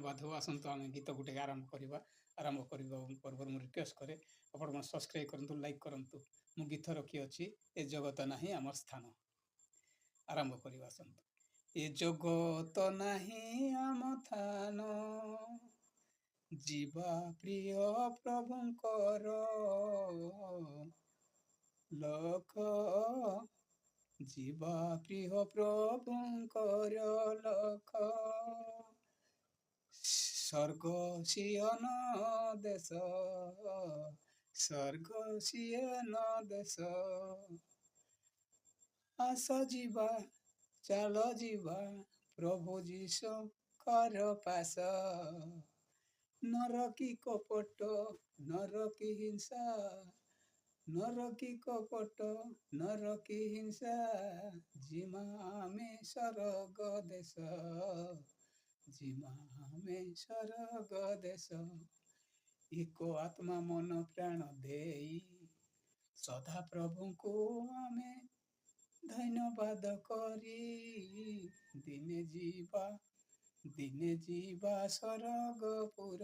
ଧନ୍ୟବାଦ ହଉ। ଆସନ୍ତୁ ଆମେ ଗୀତ ଗୋଟେ ଆରମ୍ଭ କରିବା ପୂର୍ବରୁ ମୁଁ ରିକ୍ୱେଷ୍ଟ କରେ ଆପଣମାନେ ସବସ୍କ୍ରାଇବ୍ କରନ୍ତୁ, ଲାଇକ୍ କରନ୍ତୁ। ମୁଁ ଗୀତ ରଖିଅଛି ଏ ଜଗତ ନାହିଁ ଆମର ସ୍ଥାନ। ଆରମ୍ଭ କରିବା ଆସନ୍ତୁ। ଏ ଜଗତ ନାହିଁ ଆମ ଥାନ, ଯିବା ପ୍ରିୟ ପ୍ରଭୁଙ୍କର ଲୋକ, ଯିବା ପ୍ରିୟ ପ୍ରଭୁଙ୍କର ଲୋକ। ସ୍ୱର୍ଗ ସିୟନ ଦେଶ, ସ୍ୱର୍ଗ ସିୟନ ଦେଶ, ଆସ ଯିବା, ଚାଲ ଯିବା ପ୍ରଭୁ ଯୀଶୁଙ୍କର ପାଶ। ନର କି କପଟ, ନର କି ହିଂସା, ନର କି କପଟ, ନର କି ହିଂସା, ଯିମା ଆମେ ସ୍ୱର୍ଗ ଦେଶ, ଯିମା ଆମେ ସ୍ୱର୍ଗ ଦେଶ। ଏକ ଆତ୍ମା ମନ ପ୍ରାଣ ଦେଇ ସଦା ପ୍ରଭୁଙ୍କୁ ଆମେ ଧନ୍ୟବାଦ କରି, ଦିନେ ଯିବା ସ୍ୱର୍ଗପୁର,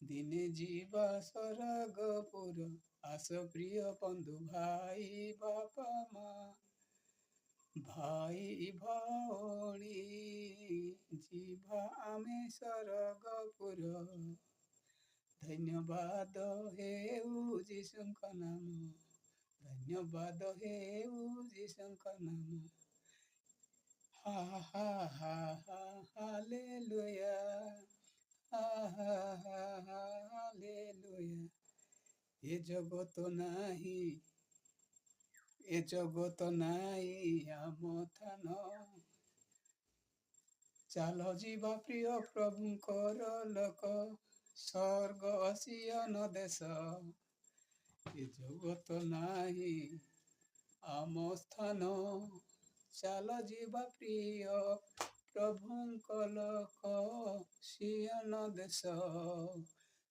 ଦିନେ ଯିବା ସ୍ୱର୍ଗପୁର। ଆସ ପ୍ରିୟ ବନ୍ଧୁ ଭାଇ ବାପା ମା, ଭାଇ ଭଉଣୀ, ଯିବା ଆମେ ସ୍ୱର୍ଗପୁର। ଧନ୍ୟବାଦ ହେଉ ଯୀଶୁଙ୍କ ନାମ, ଧନ୍ୟବାଦ ହେଉ ଯୀଶୁଙ୍କ ନାମ। Ha ha ha ha hallelujah, ha ha ha ha hallelujah। ଏ ଜଗତ ନାହିଁ, ଏ ଜଗତ ନାହିଁ ଆମ ଥାନ, ଚାଲ ଯିବା ପ୍ରିୟ ପ୍ରଭୁଙ୍କର ଲୋକ, ସ୍ୱର୍ଗ ସିୟନ ଦେଶ। ଏ ଜଗତ ନାହିଁ ଆମ ସ୍ଥାନ, ଚାଲ ଯିବା ପ୍ରିୟ ପ୍ରଭୁଙ୍କ ଲୋକ, ସିୟନ ଦେଶ।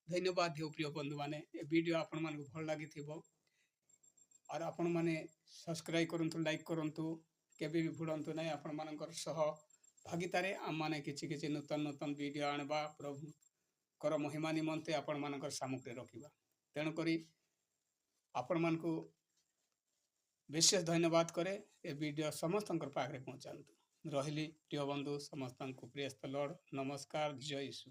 ଧନ୍ୟବାଦ ହେଉ ପ୍ରିୟ ବନ୍ଧୁମାନେ। ଏ ଭିଡ଼ିଓ ଆପଣମାନଙ୍କୁ ଭଲ ଲାଗିଥିବ। ଆଉ ଆପଣମାନେ ସବସ୍କ୍ରାଇବ୍ କରନ୍ତୁ, ଲାଇକ୍ କରନ୍ତୁ, କେବେ ବି ଭୁଲନ୍ତୁ ନାହିଁ। ଆପଣମାନଙ୍କର ସହ ଭାଗିଦାରୀ ଆମମାନେ କିଛି ନୂତନ ଭିଡ଼ିଓ ଆଣିବା, ପ୍ରଭୁଙ୍କର ମହିମା ନିମନ୍ତେ ଆପଣମାନଙ୍କର ସାମଗ୍ରୀ ରଖିବା। ତେଣୁକରି ଆପଣମାନଙ୍କୁ ବିଶେଷ ଧନ୍ୟବାଦ କରେ। ଏ ଭିଡ଼ିଓ ସମସ୍ତଙ୍କର ପାଖରେ ପହଞ୍ଚାନ୍ତୁ। ରହିଲି ପ୍ରିୟ ବନ୍ଧୁ, ସମସ୍ତଙ୍କୁ ପ୍ରେଜ୍ ଦ ଲର୍ଡ। ନମସ୍କାର, ଜୟ ଯୀଶୁ।